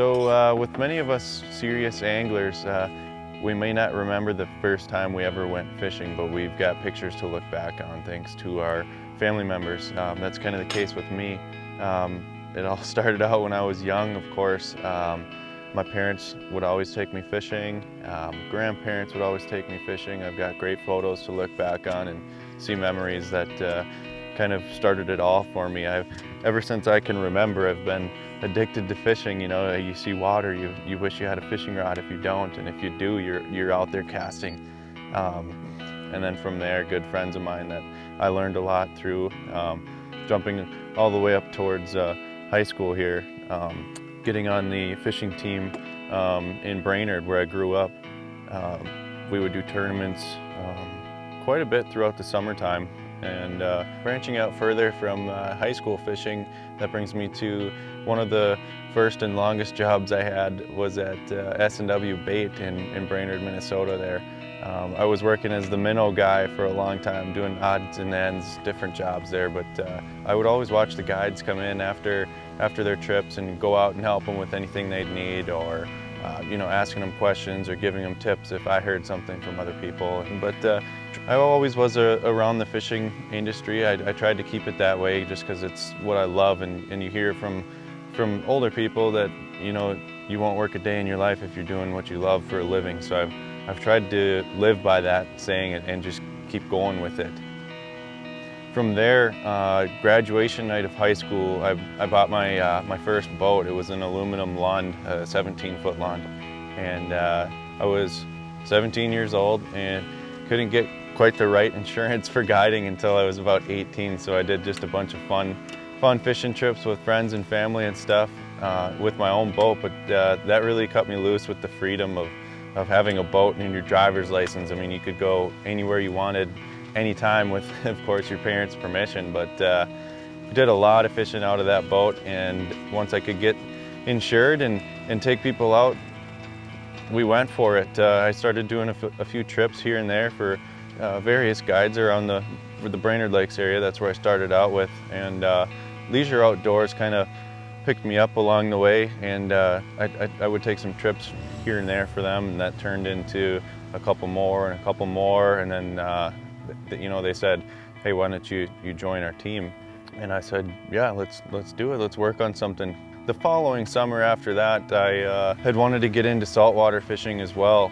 So with many of us serious anglers, we may not remember the first time we ever went fishing, but we've got pictures to look back on thanks to our family members. That's kind of the case with me. It all started out when I was young, of course. My parents would always take me fishing. Grandparents would always take me fishing. I've got great photos to look back on and see memories that kind of started it all for me. Ever since I can remember, I've been addicted to fishing. You know, you see water, you wish you had a fishing rod. If you don't, and if you do, you're out there casting. And then from there, good friends of mine that I learned a lot through, jumping all the way up towards high school here, getting on the fishing team in Brainerd where I grew up. We would do tournaments quite a bit throughout the summertime. And branching out further from high school fishing, that brings me to one of the first and longest jobs I had was at S&W Bait in Brainerd, Minnesota there. I was working as the minnow guy for a long time, doing odds and ends, different jobs there, but I would always watch the guides come in after their trips and go out and help them with anything they'd need, or you know, asking them questions or giving them tips if I heard something from other people. But I always was around the fishing industry. I tried to keep it that way just because it's what I love, and you hear from older people that, you know, you won't work a day in your life if you're doing what you love for a living. So I've tried to live by that saying and just keep going with it. From there, graduation night of high school, I bought my first boat. It was an aluminum Lund, a 17-foot Lund. And I was 17 years old and couldn't get quite the right insurance for guiding until I was about 18. So I did just a bunch of fun fishing trips with friends and family and stuff with my own boat. But that really cut me loose with the freedom of having a boat and your driver's license. I mean, you could go anywhere you wanted, anytime with, of course, your parents' permission. But we did a lot of fishing out of that boat, and once I could get insured and take people out, we went for it. I started doing a few trips here and there for various guides around the Brainerd Lakes area. That's where I started out with, and Leisure Outdoors kind of picked me up along the way, and I would take some trips here and there for them, and that turned into a couple more and a couple more, and then you know, they said, hey, why don't you join our team? And I said, yeah, let's do it. Let's work on something. The following summer after that, I had wanted to get into saltwater fishing as well.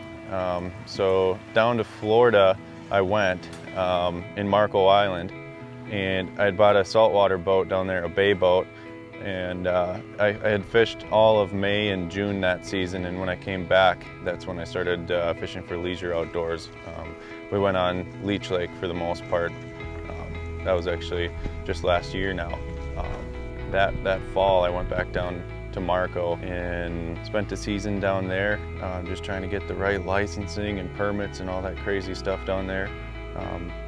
So down to Florida I went, in Marco Island, and I had bought a saltwater boat down there, a bay boat, and I had fished all of May and June that season, and when I came back, that's when I started fishing for Leisure Outdoors. We went on Leech Lake for the most part. That was actually just last year now. That fall I went back down to Marco and spent a season down there, just trying to get the right licensing and permits and all that crazy stuff down there.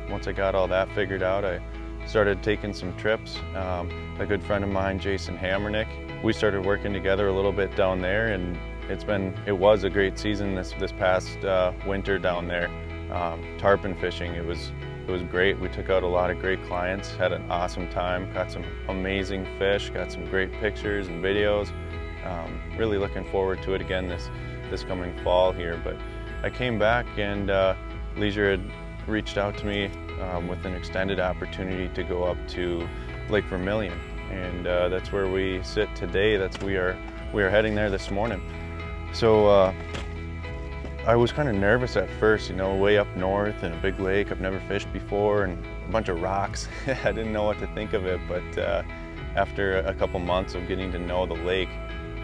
Once I got all that figured out, I started taking some trips. A good friend of mine, Jason Hammernick, we started working together a little bit down there, and it was a great season this past winter down there. Tarpon fishing, it was great. We took out a lot of great clients, had an awesome time, caught some amazing fish, got some great pictures and videos. Really looking forward to it again this coming fall here. But I came back, and Leisure had reached out to me with an extended opportunity to go up to Lake Vermillion, and that's where we sit today. We are heading there this morning. So I was kind of nervous at first, you know, way up north in a big lake. I've never fished before, and a bunch of rocks. I didn't know what to think of it, but after a couple months of getting to know the lake,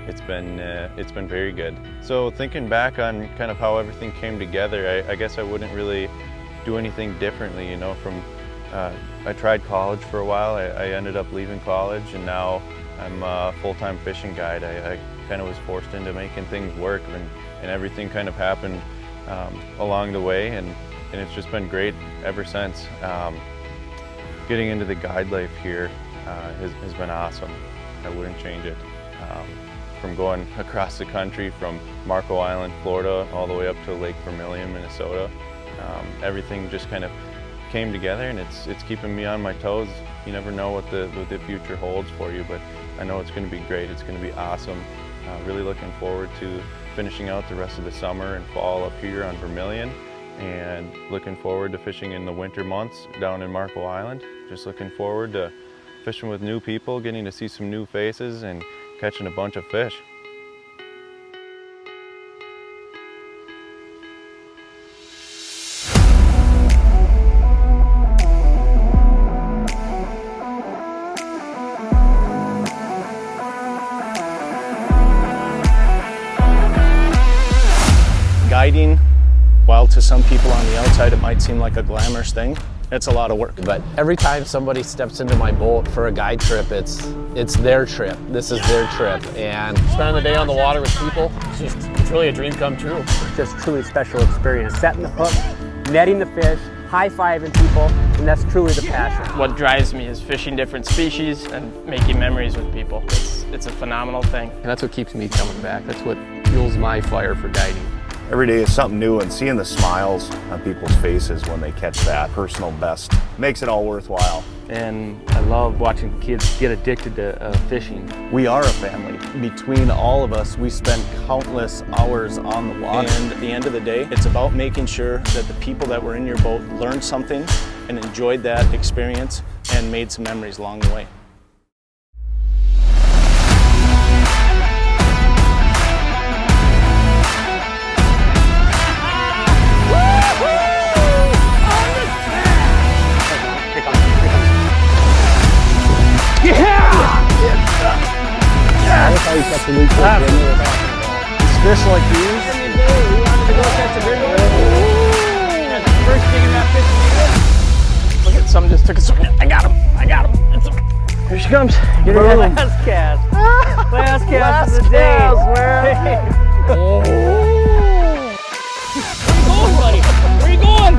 it's been very good. So thinking back on kind of how everything came together, I guess I wouldn't really do anything differently, you know. I tried college for a while. I ended up leaving college, and now I'm a full-time fishing guide. I kind of was forced into making things work, and everything kind of happened along the way, and it's just been great ever since. Getting into the guide life here has been awesome. I wouldn't change it. From going across the country from Marco Island, Florida, all the way up to Lake Vermilion, Minnesota, everything just kind of came together, and it's keeping me on my toes. You never know what the future holds for you, but I know it's going to be great. It's going to be awesome. Really looking forward to finishing out the rest of the summer and fall up here on Vermilion, and looking forward to fishing in the winter months down in Marco Island. Just looking forward to fishing with new people, getting to see some new faces, and catching a bunch of fish. Guiding, while to some people on the outside it might seem like a glamorous thing, it's a lot of work. But every time somebody steps into my boat for a guide trip, it's their trip. This is their trip. And spending the day on the water with people, it's really a dream come true. It's just truly special experience. Setting the hook, netting the fish, high-fiving people, and that's truly the passion. What drives me is fishing different species and making memories with people. It's a phenomenal thing. And that's what keeps me coming back. That's what fuels my fire for guiding. Every day is something new, and seeing the smiles on people's faces when they catch that personal best makes it all worthwhile. And I love watching kids get addicted to fishing. We are a family. Between all of us, we spend countless hours on the water. And at the end of the day, it's about making sure that the people that were in your boat learned something and enjoyed that experience and made some memories along the way. Fish like these. We wanted to go catch a big one. First digging that fish. Look at some just took a swing. I got him. Here she comes. Get her last cast. Last cast of the day. Where you going, buddy? Where you going?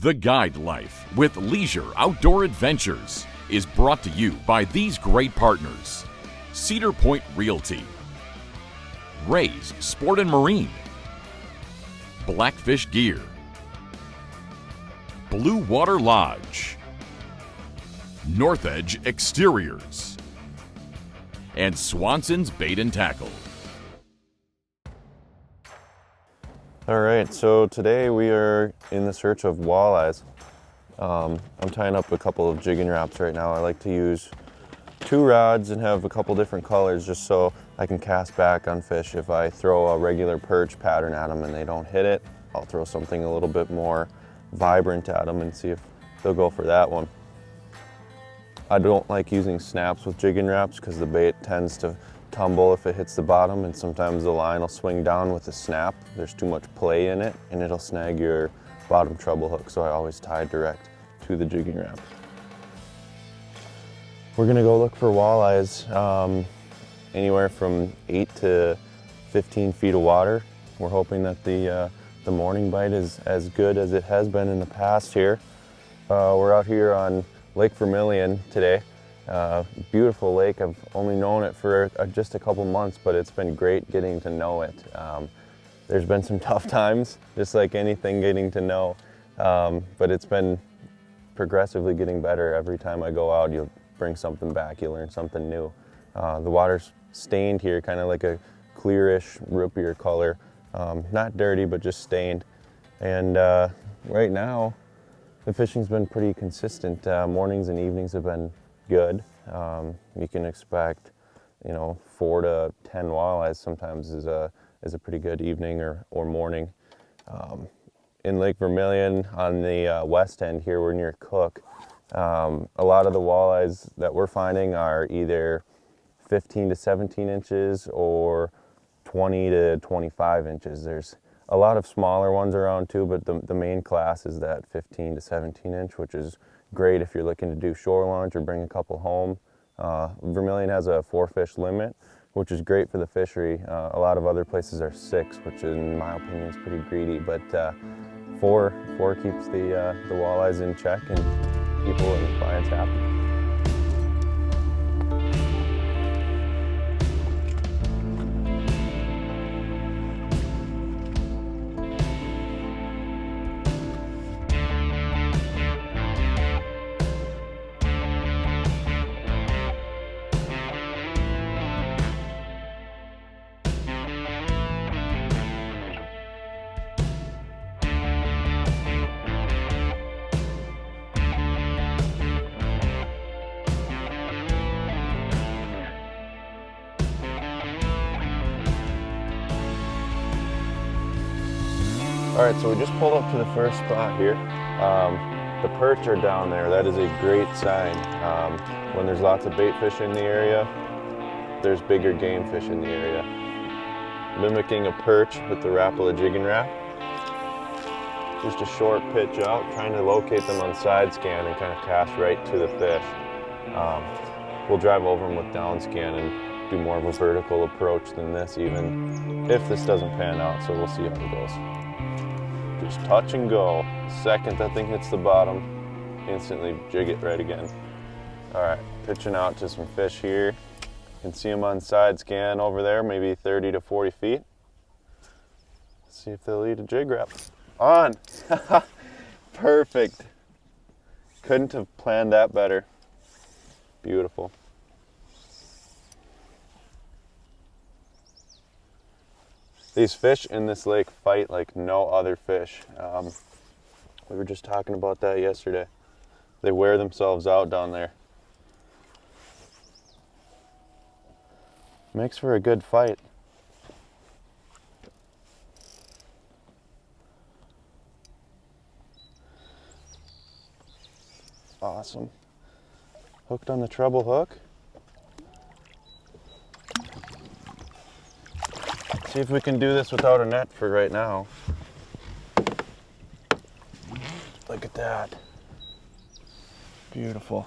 The Guide Life with Leisure Outdoor Adventures is brought to you by these great partners: Cedar Point Realty, Ray's Sport and Marine, Blackfish Gear, Bluewater Lodge, Northedge Exteriors, and Swanson's Bait and Tackle. All right, so today we are in the search of walleyes. I'm tying up a couple of jigging wraps right now. I like to use 2 rods and have a couple different colors just so I can cast back on fish. If I throw a regular perch pattern at them and they don't hit it, I'll throw something a little bit more vibrant at them and see if they'll go for that one. I don't like using snaps with jigging wraps because the bait tends to tumble if it hits the bottom, and sometimes the line will swing down with a snap. There's too much play in it and it'll snag your bottom treble hook, so I always tie direct to the jigging wraps. We're gonna go look for walleyes anywhere from 8 to 15 feet of water. We're hoping that the morning bite is as good as it has been in the past here. We're out here on Lake Vermillion today. Beautiful lake. I've only known it for just a couple months, but it's been great getting to know it. There's been some tough times, just like anything getting to know, but it's been progressively getting better. Every time I go out, you'll bring something back, you learn something new. The water's stained here, kind of like a clearish, roopier color. Not dirty, but just stained. And right now, the fishing's been pretty consistent. Mornings and evenings have been good. You can expect, 4 to 10 walleyes sometimes is a pretty good evening or morning. In Lake Vermilion on the west end here, we're near Cook. A lot of the walleyes that we're finding are either 15 to 17 inches or 20 to 25 inches. There's a lot of smaller ones around too, but the main class is that 15 to 17 inch, which is great if you're looking to do shore launch or bring a couple home. Vermilion has a 4 fish limit, which is great for the fishery. A lot of other places are 6, which in my opinion is pretty greedy, but 4 keeps the walleyes in check and people and clients happy. All right, so we just pulled up to the first spot here. The perch are down there. That is a great sign. When there's lots of bait fish in the area, there's bigger game fish in the area. Mimicking a perch with the Rapala Jig and Wrap. Just a short pitch out, trying to locate them on side scan and kind of cast right to the fish. We'll drive over them with down scan and do more of a vertical approach than this even, if this doesn't pan out, so we'll see how it goes. Just touch and go. Second that thing hits the bottom, instantly jig it right again. All right, pitching out to some fish here. You can see them on side scan over there, maybe 30 to 40 feet. Let's see if they'll eat a jig wrap. On! Perfect. Couldn't have planned that better. Beautiful. These fish in this lake fight like no other fish. We were just talking about that yesterday. They wear themselves out down there. Makes for a good fight. Awesome. Hooked on the treble hook. See if we can do this without a net for right now. Look at that. Beautiful,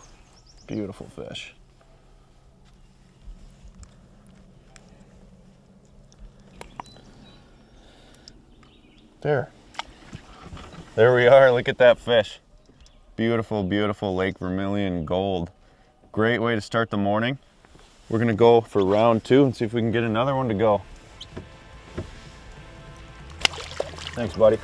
beautiful fish. There we are. Look at that fish. Beautiful, beautiful Lake Vermillion gold. Great way to start the morning. We're gonna go for round 2 and see if we can get another one to go. Thanks, buddy.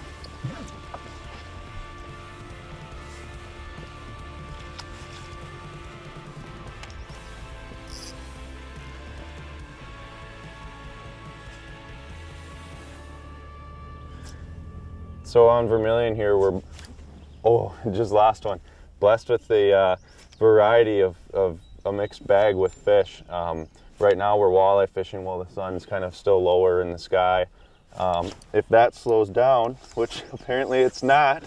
So on Vermilion here, we're, just last one, blessed with a variety of a mixed bag with fish. Right now we're walleye fishing while the sun's kind of still lower in the sky. If that slows down, which apparently it's not,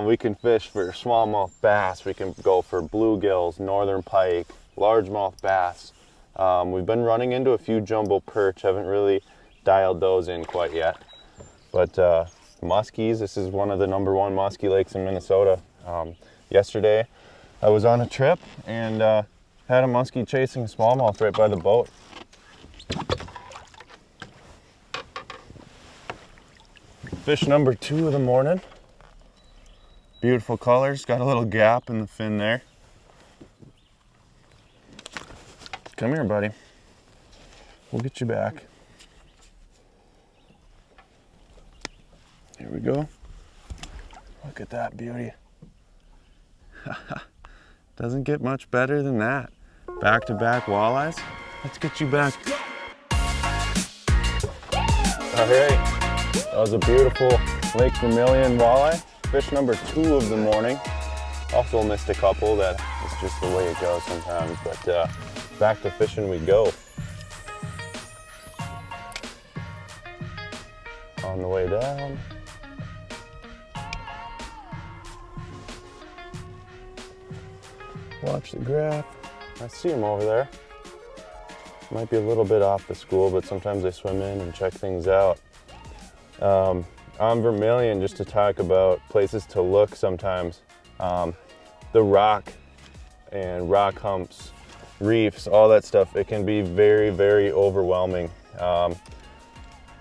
we can fish for smallmouth bass. We can go for bluegills, northern pike, largemouth bass. We've been running into a few jumbo perch, haven't really dialed those in quite yet. But muskies, this is one of the #1 muskie lakes in Minnesota. Yesterday I was on a trip and had a muskie chasing a smallmouth right by the boat. Fish number 2 of the morning. Beautiful colors, got a little gap in the fin there. Come here, buddy. We'll get you back. Here we go. Look at that beauty. Doesn't get much better than that. Back-to-back walleyes. Let's get you back. All right, that was a beautiful Lake Vermilion walleye. Fish number 2 of the morning. Also missed a couple, that is just the way it goes sometimes, but back to fishing we go. On the way down. Watch the graph. I see them over there. Might be a little bit off the school, but sometimes they swim in and check things out. On Vermilion, just to talk about places to look sometimes, the rock and rock humps, reefs, all that stuff, it can be very, very overwhelming.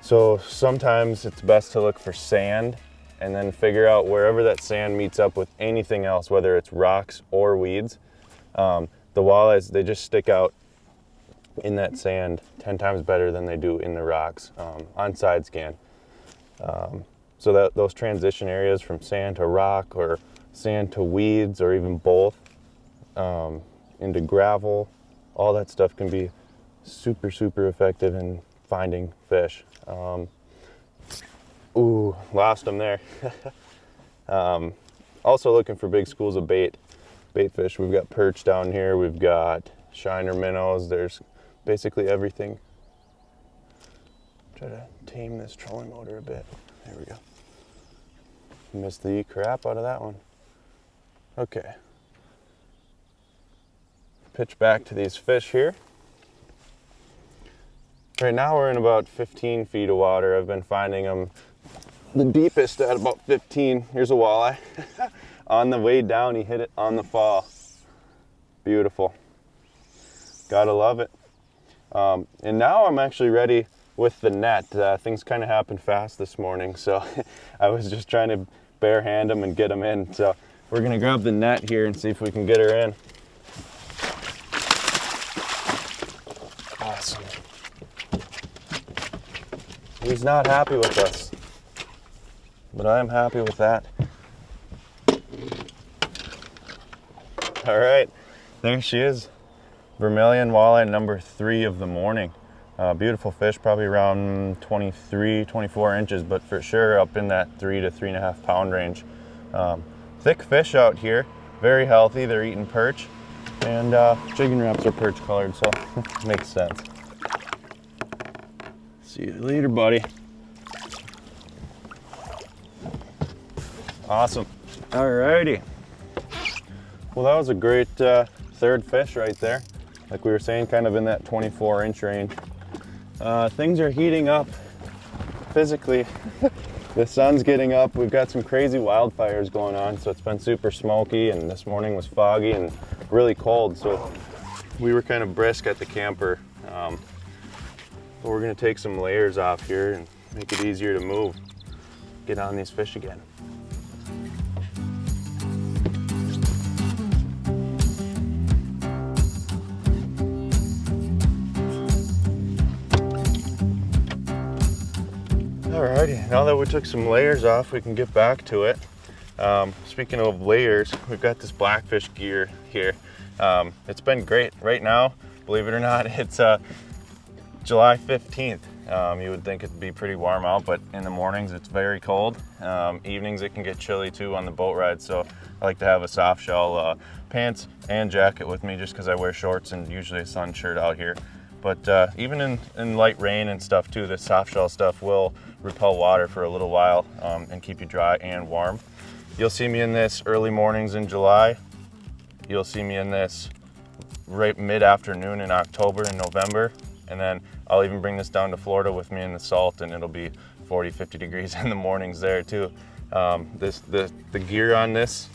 So sometimes it's best to look for sand and then figure out wherever that sand meets up with anything else, whether it's rocks or weeds. The walleyes, they just stick out in that sand 10 times better than they do in the rocks on side scan. So that those transition areas from sand to rock or sand to weeds or even both into gravel, all that stuff can be super, super effective in finding fish. Ooh, lost them there. Also looking for big schools of bait fish. We've got perch down here, we've got shiner minnows, there's basically everything. Try to tame this trolling motor a bit. There we go. Missed the crap out of that one. Okay. Pitch back to these fish here. Right now we're in about 15 feet of water. I've been finding them the deepest at about 15. Here's a walleye. On the way down, he hit it on the fall. Beautiful. Gotta love it. And now I'm actually ready with the net. Things kind of happened fast this morning, so I was just trying to bare hand them and get them in. So we're gonna grab the net here and see if we can get her in. Awesome. He's not happy with us, but I am happy with that. All right, there she is. Vermilion walleye number 3 of the morning. Beautiful fish, probably around 23, 24 inches, but for sure up in that 3 to 3.5 pound range. Thick fish out here, very healthy. They're eating perch, and jigging wraps are perch colored, so makes sense. See you later, buddy. Awesome. Alrighty. Well, that was a great third fish right there. Like we were saying, kind of in that 24-inch range. Things are heating up physically. The sun's getting up. We've got some crazy wildfires going on, so it's been super smoky, and this morning was foggy and really cold, so we were kind of brisk at the camper. But we're gonna take some layers off here and make it easier to move, get on these fish again. Alrighty, now that we took some layers off, we can get back to it. Speaking of layers, we've got this Blackfish gear here. It's been great. Right now, believe it or not, it's July 15th. You would think it'd be pretty warm out, but in the mornings it's very cold. Evenings it can get chilly too on the boat ride, so I like to have a soft shell pants and jacket with me just because I wear shorts and usually a sun shirt out here. But even in light rain and stuff too, this soft shell stuff will repel water for a little while and keep you dry and warm. You'll see me in this early mornings in July. You'll see me in this right mid-afternoon in October and November. And then I'll even bring this down to Florida with me in the salt, and it'll be 40, 50 degrees in the mornings there too. The gear on this,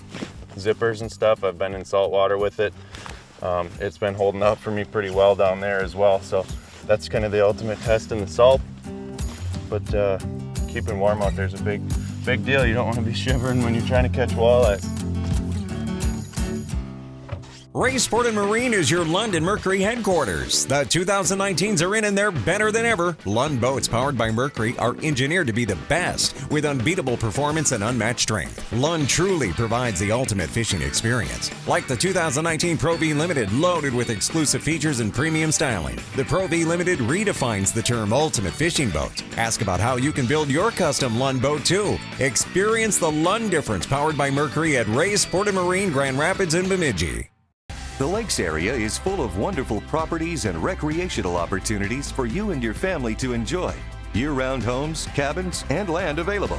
zippers and stuff, I've been in salt water with it. It's been holding up for me pretty well down there as well. So that's kind of the ultimate test in the salt. But keeping warm out there is a big deal. You don't want to be shivering when you're trying to catch walleyes. Ray Sport & Marine is your Lund & Mercury headquarters. The 2019s are in and they're better than ever. Lund boats powered by Mercury are engineered to be the best with unbeatable performance and unmatched strength. Lund truly provides the ultimate fishing experience. Like the 2019 Pro V Limited, loaded with exclusive features and premium styling. The Pro V Limited redefines the term ultimate fishing boat. Ask about how you can build your custom Lund boat too. Experience the Lund difference powered by Mercury at Ray Sport & Marine, Grand Rapids and Bemidji. The Lakes area is full of wonderful properties and recreational opportunities for you and your family to enjoy. Year-round homes, cabins, and land available.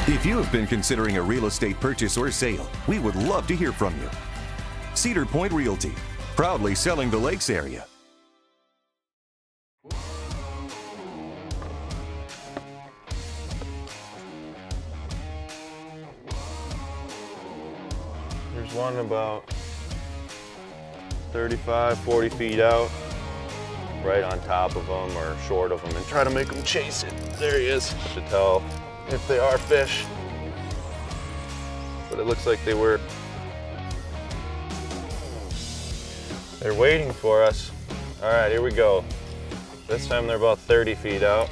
If you have been considering a real estate purchase or sale, we would love to hear from you. Cedar Point Realty, proudly selling the Lakes area. There's one about 35, 40 feet out, right on top of them or short of them, and try to make them chase it. There he is. To tell if they are fish, but it looks like they were. They're waiting for us. All right, here we go. This time they're about 30 feet out.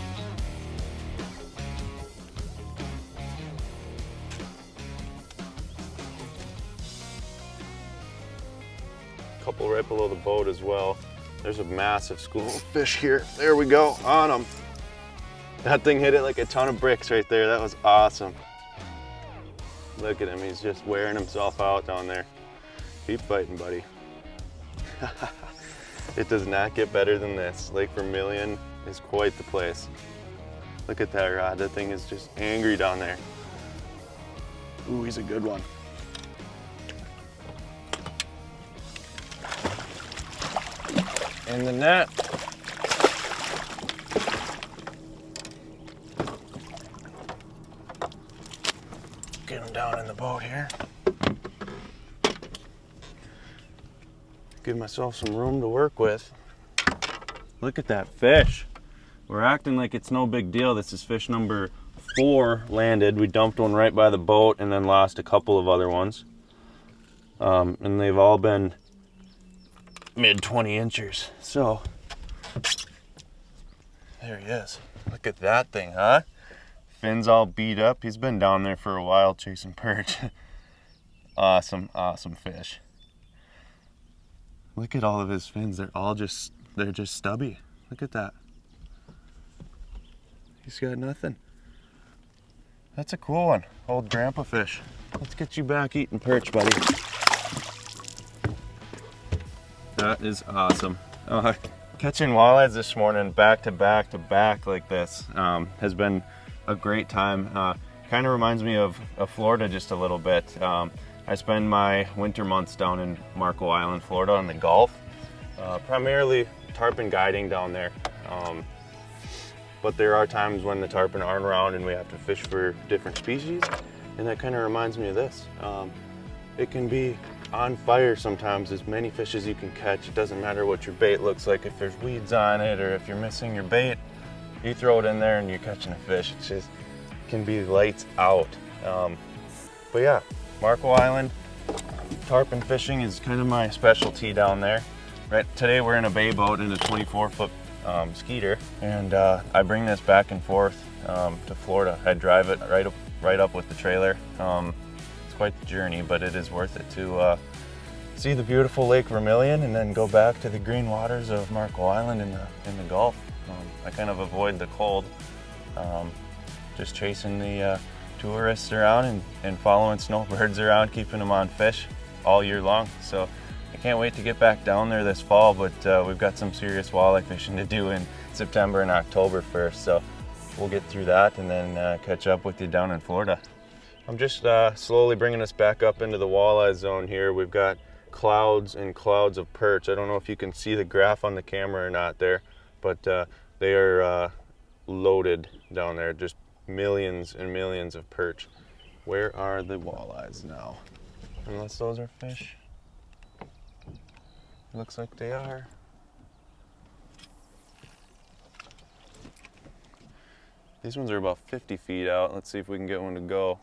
Couple right below the boat as well. There's a massive school of fish here. There we go, on them. That thing hit it like a ton of bricks right there. That was awesome. Look at him, he's just wearing himself out down there. Keep fighting, buddy. It does not get better than this. Lake Vermillion is quite the place. Look at that rod, that thing is just angry down there. Ooh, he's a good one. In the net. Get him down in the boat here. Give myself some room to work with. Look at that fish. We're acting like it's no big deal. This is fish number 4 landed. We dumped one right by the boat and then lost a couple of other ones. And they've all been mid 20 inchers. So, there he is. Look at that thing, huh? Fins all beat up. He's been down there for a while chasing perch. Awesome, awesome fish. Look at all of his fins. They're just stubby. Look at that. He's got nothing. That's a cool one. Old grandpa fish. Let's get you back eating perch, buddy. That is awesome. Catching walleyes this morning back to back like this has been a great time. Kind of reminds me of Florida just a little bit. I spend my winter months down in Marco Island, Florida on the Gulf. Primarily tarpon guiding down there. But there are times when the tarpon aren't around and we have to fish for different species. And that kind of reminds me of this. It can be on fire sometimes, as many fish as you can catch. It doesn't matter what your bait looks like. If there's weeds on it or if you're missing your bait, you throw it in there and you're catching a fish. It just can be lights out. But yeah, Marco Island, tarpon fishing is kind of my specialty down there. Right today we're in a bay boat in a 24-foot Cedar, and I bring this back and forth to Florida. I drive it right up with the trailer. It's quite the journey, but it is worth it to see the beautiful Lake Vermilion and then go back to the green waters of Marco Island in the Gulf. I kind of avoid the cold, just chasing the tourists around and following snowbirds around, keeping them on fish all year long. So I can't wait to get back down there this fall, but we've got some serious walleye fishing to do in September and October first. So we'll get through that and then catch up with you down in Florida. I'm just slowly bringing us back up into the walleye zone here. We've got clouds and clouds of perch. I don't know if you can see the graph on the camera or not there, but they are loaded down there, just millions and millions of perch. Where are the walleyes now? Unless those are fish. Looks like they are. These ones are about 50 feet out. Let's see if we can get one to go.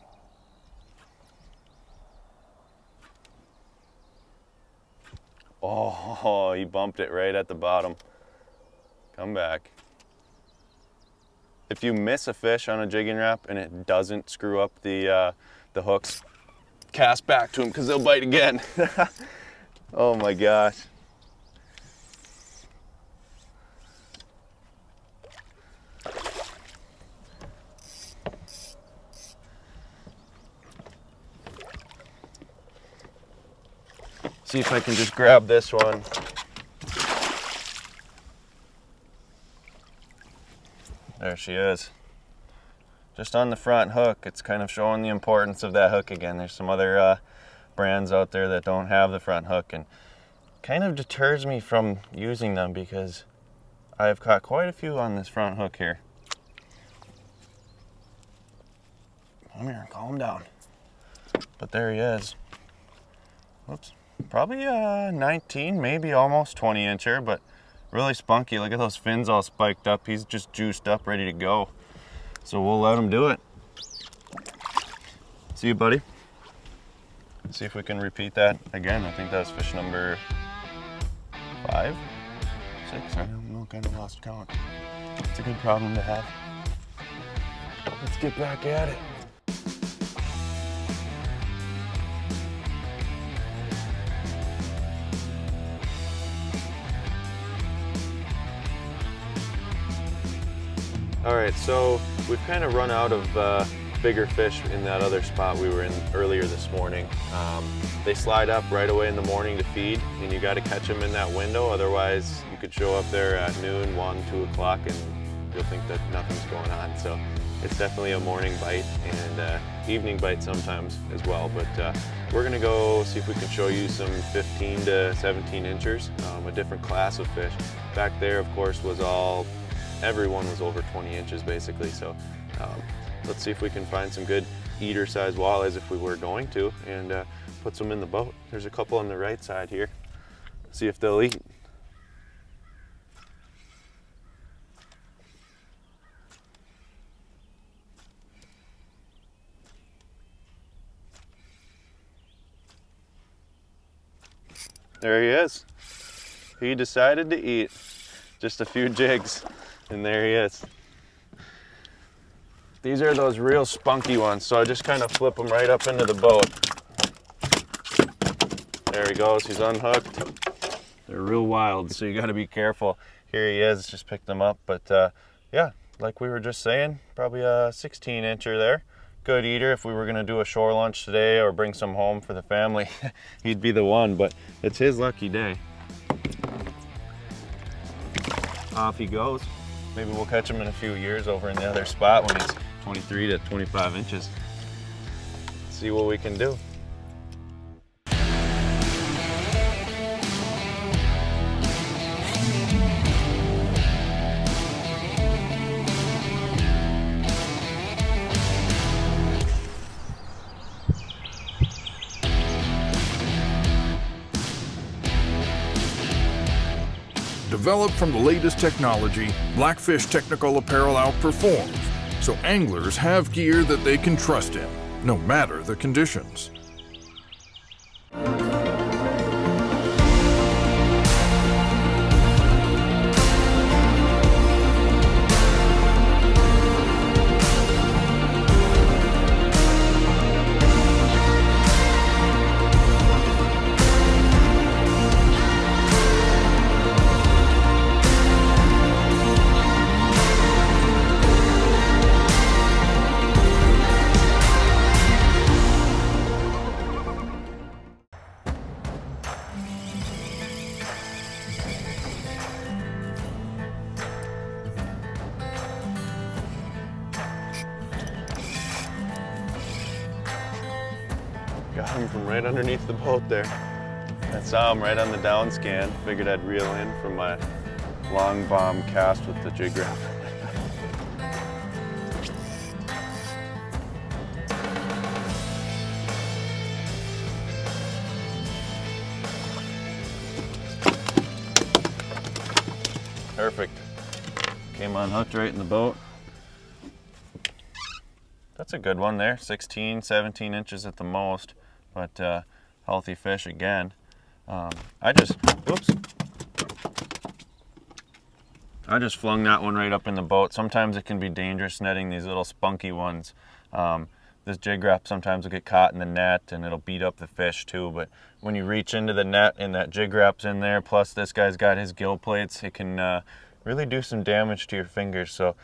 Oh, he bumped it right at the bottom. Come back. If you miss a fish on a jigging rap and it doesn't screw up the hooks, cast back to them because they'll bite again. Oh my gosh. See if I can just grab this one. There she is. Just on the front hook. It's kind of showing the importance of that hook again. There's some other brands out there that don't have the front hook, and kind of deters me from using them because I've caught quite a few on this front hook here. Come here, calm down. But there he is. Whoops. Probably 19, maybe almost 20 incher, but really spunky. Look at those fins all spiked up. He's just juiced up, ready to go. So we'll let him do it. See you, buddy. See if we can repeat that again. I think that was fish number 5, 6, I don't know, kind of lost count. It's a good problem to have. Let's get back at it. All right, so we've kind of run out of bigger fish in that other spot we were in earlier this morning. They slide up right away in the morning to feed, and you got to catch them in that window. Otherwise, you could show up there at noon, 1, 2 o'clock, and you'll think that nothing's going on. So it's definitely a morning bite and evening bite sometimes as well. But we're gonna go see if we can show you some 15 to 17 inchers, a different class of fish. Back there, of course, was everyone was over 20 inches basically. So let's see if we can find some good eater-sized walleyes if we were going to, and put some in the boat. There's a couple on the right side here. See if they'll eat. There he is. He decided to eat. Just a few jigs, and there he is. These are those real spunky ones, so I just kind of flip them right up into the boat. There he goes, he's unhooked. They're real wild, so you gotta be careful. Here he is, just picked them up, but yeah, like we were just saying, probably a 16 incher there. Good eater. If we were gonna do a shore lunch today or bring some home for the family, he'd be the one, but it's his lucky day. Off he goes. Maybe we'll catch him in a few years over in the other spot when he's 23 to 25 inches. See what we can do. Developed from the latest technology, Blackfish technical apparel outperforms, so anglers have gear that they can trust in, no matter the conditions. Got him from right underneath the boat there. I saw him right on the down scan. Figured I'd reel in from my long bomb cast with the jig wrap. Perfect. Came unhooked right in the boat. That's a good one there, 16, 17 inches at the most, but healthy fish again. I just flung that one right up in the boat. Sometimes it can be dangerous netting these little spunky ones. This jig wrap sometimes will get caught in the net and it'll beat up the fish too, but when you reach into the net and that jig wrap's in there, plus this guy's got his gill plates, it can really do some damage to your fingers. So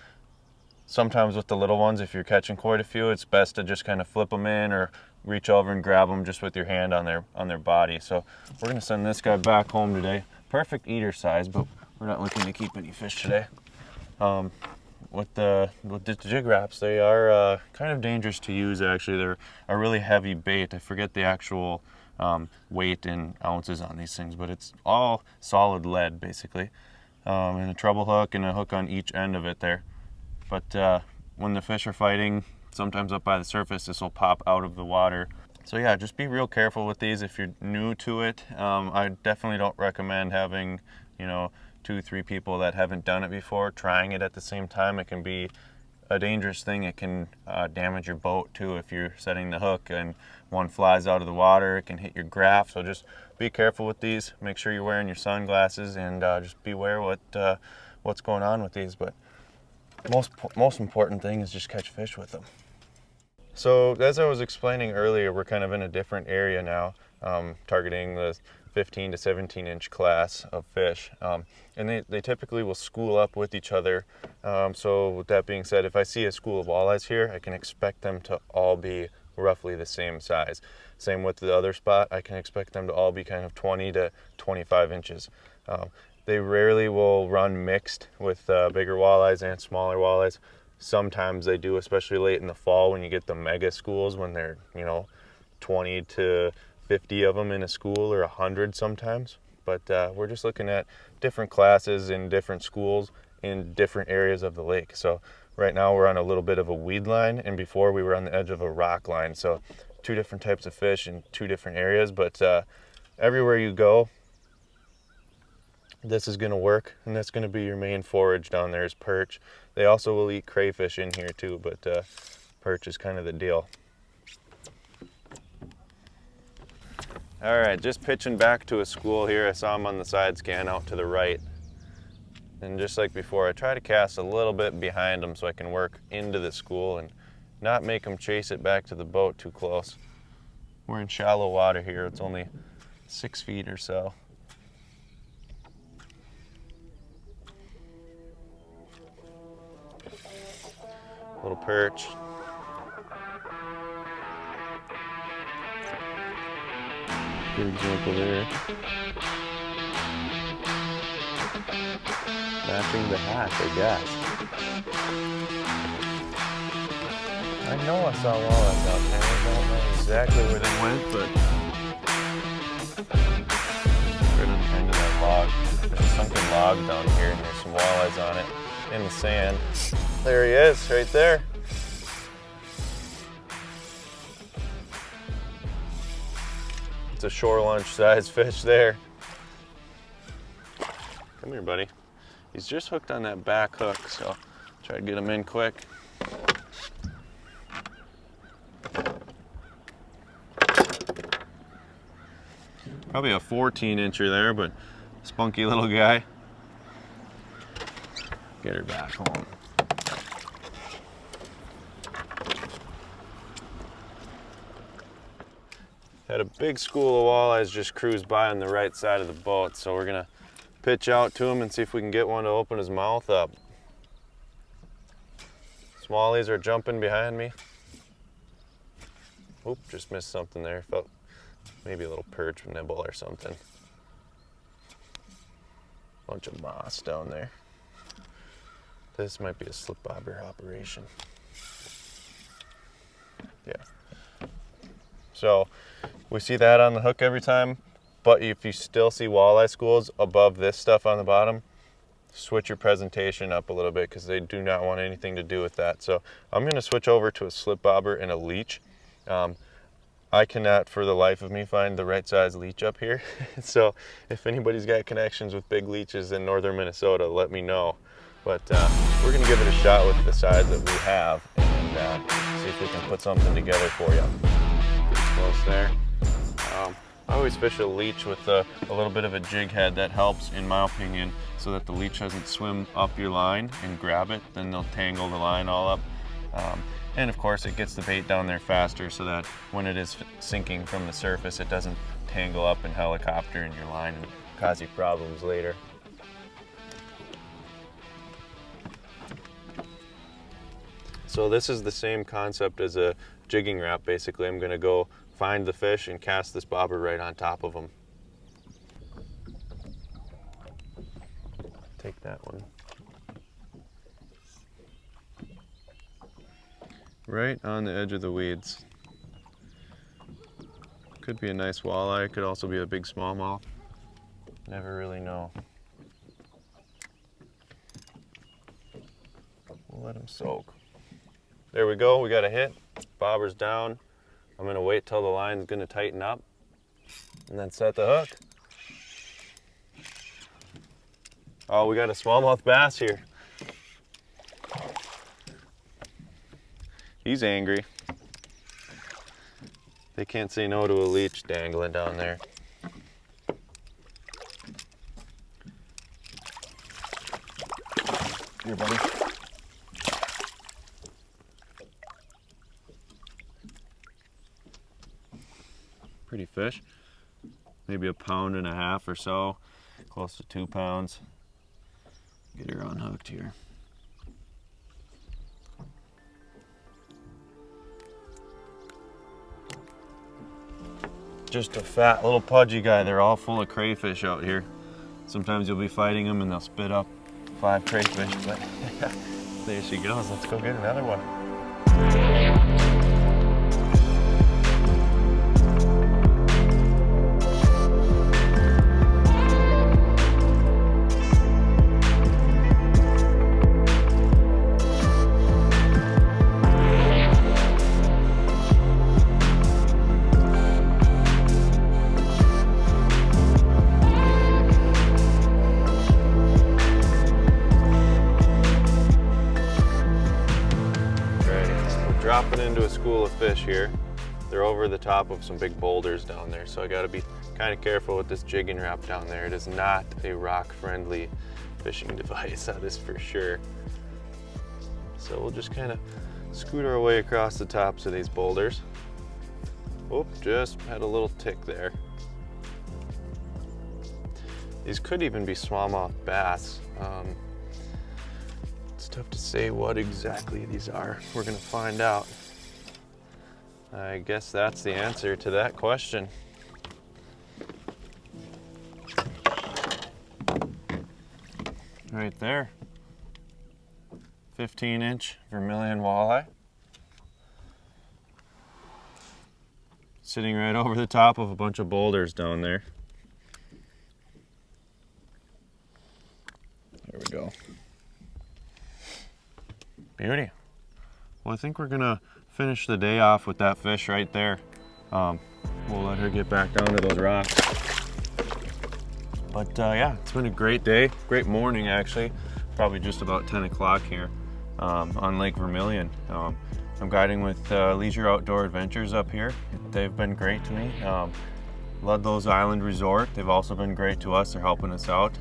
sometimes with the little ones, if you're catching quite a few, it's best to just kind of flip them in or reach over and grab them just with your hand on their body. So we're gonna send this guy back home today. Perfect eater size, but we're not looking to keep any fish today. With the jig wraps, they are kind of dangerous to use actually. They're a really heavy bait. I forget the actual weight in ounces on these things, but it's all solid lead basically. And a treble hook and a hook on each end of it there. But when the fish are fighting, sometimes up by the surface, this will pop out of the water. So yeah, just be real careful with these if you're new to it. I definitely don't recommend having, 2-3 people that haven't done it before trying it at the same time. It can be a dangerous thing. It can damage your boat too if you're setting the hook and one flies out of the water. It can hit your graph. So just be careful with these. Make sure you're wearing your sunglasses and just beware what's going on with these. But most important thing is just catch fish with them. So as I was explaining earlier, we're kind of in a different area now, targeting the 15 to 17 inch class of fish. And they typically will school up with each other. So with that being said, if I see a school of walleyes here, I can expect them to all be roughly the same size. Same with the other spot, I can expect them to all be kind of 20 to 25 inches. They rarely will run mixed with bigger walleyes and smaller walleyes. Sometimes they do, especially late in the fall when you get the mega schools, when they're, you know, 20 to 50 of them in a school, or 100 sometimes. But we're just looking at different classes in different schools in different areas of the lake. So right now we're on a little bit of a weed line, and before we were on the edge of a rock line. So 2 different types of fish in 2 different areas, but everywhere you go, this is going to work, and that's going to be your main forage down there is perch. They also will eat crayfish in here too, but perch is kind of the deal. All right, just pitching back to a school here. I saw him on the side scan out to the right. And just like before, I try to cast a little bit behind them so I can work into the school and not make them chase it back to the boat too close. We're in shallow water here. It's only 6 feet or so. Little perch. Good example there. Matching the hat, I guess. I know I saw walleyes out there. I don't know exactly where they went, but right on the end of that log. There's a sunken log down here, and there's some walleyes on it in the sand. There he is, right there. It's a shore lunch size fish there. Come here, buddy. He's just hooked on that back hook, so try to get him in quick. Probably a 14-incher there, but spunky little guy. Get her back home. Had a big school of walleyes just cruise by on the right side of the boat, so we're gonna pitch out to him and see if we can get one to open his mouth up. Smallies are jumping behind me. Oop, just missed something there. Felt maybe a little perch nibble or something. Bunch of moss down there. This might be a slip bobber operation. Yeah. So we see that on the hook every time, but if you still see walleye schools above this stuff on the bottom, switch your presentation up a little bit because they do not want anything to do with that. So I'm going to switch over to a slip bobber and a leech. I cannot for the life of me find the right size leech up here. So if anybody's got connections with big leeches in northern Minnesota, let me know. But we're going to give it a shot with the size that we have and see if we can put something together for you. Pretty close there. I always fish a leech with a little bit of a jig head. That helps, in my opinion, so that the leech doesn't swim up your line and grab it. Then they'll tangle the line all up. And of course it gets the bait down there faster so that when it is sinking from the surface, it doesn't tangle up and helicopter in your line and cause you problems later. So this is the same concept as a jigging wrap. Basically, I'm gonna go find the fish and cast this bobber right on top of them. Take that one. Right on the edge of the weeds. Could be a nice walleye, could also be a big smallmouth. Never really know. We'll let him soak. There we go, we got a hit. Bobber's down. I'm gonna wait till the line's gonna tighten up and then set the hook. Oh, we got a smallmouth bass here. He's angry. They can't say no to a leech dangling down there. Here, buddy. Pretty fish. maybe 1.5 pounds or so, close to 2 pounds. Get her unhooked here. Just a fat little pudgy guy. They're all full of crayfish out here. Sometimes you'll be fighting them and they'll spit up 5 crayfish, but there she goes. Let's go get another one. Dropping into a school of fish here. They're over the top of some big boulders down there, so I gotta be kind of careful with this jigging Rap down there. It is not a rock-friendly fishing device, that is for sure. So we'll just kind of scoot our way across the tops of these boulders. Oop, just had a little tick there. These could even be smallmouth bass. It's tough to say what exactly these are. We're gonna find out. I guess that's the answer to that question. Right there. 15-inch Vermilion walleye. Sitting right over the top of a bunch of boulders down there. There we go. Beauty. Well, I think we're gonna finish the day off with that fish right there. We'll let her get back down to those rocks. But yeah, it's been a great day, great morning actually. Probably just about 10 o'clock here on Lake Vermillion. I'm guiding with Leisure Outdoor Adventures up here. They've been great to me. Ludlow's Island Resort, they've also been great to us. They're helping us out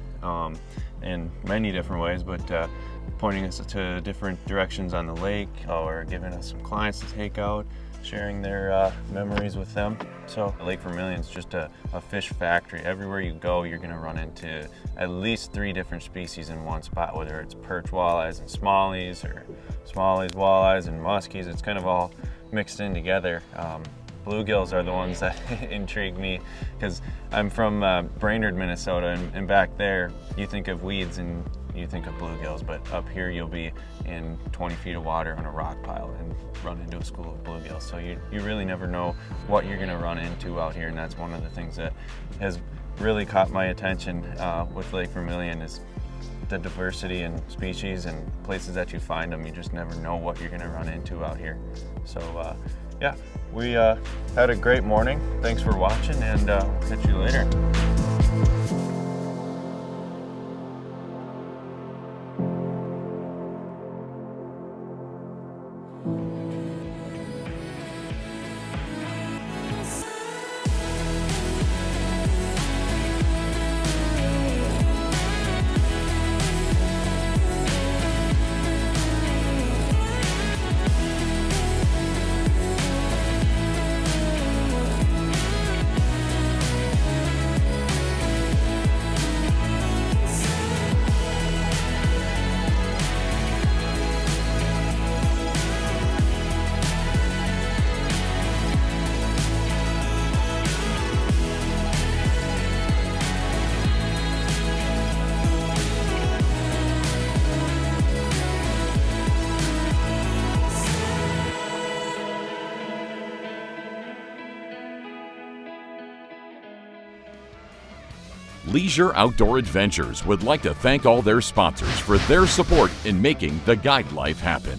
in many different ways, but pointing us to different directions on the lake or giving us some clients to take out, sharing their memories with them. So Lake Vermilion is just a fish factory. Everywhere you go, you're gonna run into at least 3 different species in one spot, whether it's perch walleyes and smallies, or smallies, walleyes, and muskies. It's kind of all mixed in together. Bluegills are the ones that intrigue me, because I'm from Brainerd, Minnesota, and back there you think of weeds and you think of bluegills, but up here you'll be in 20 feet of water on a rock pile and run into a school of bluegills. So you really never know what you're gonna run into out here, and that's one of the things that has really caught my attention with Lake Vermilion is the diversity in species and places that you find them. You just never know what you're gonna run into out here. So yeah, we had a great morning. Thanks for watching, and we'll catch you later. Leisure Outdoor Adventures would like to thank all their sponsors for their support in making the guide life happen.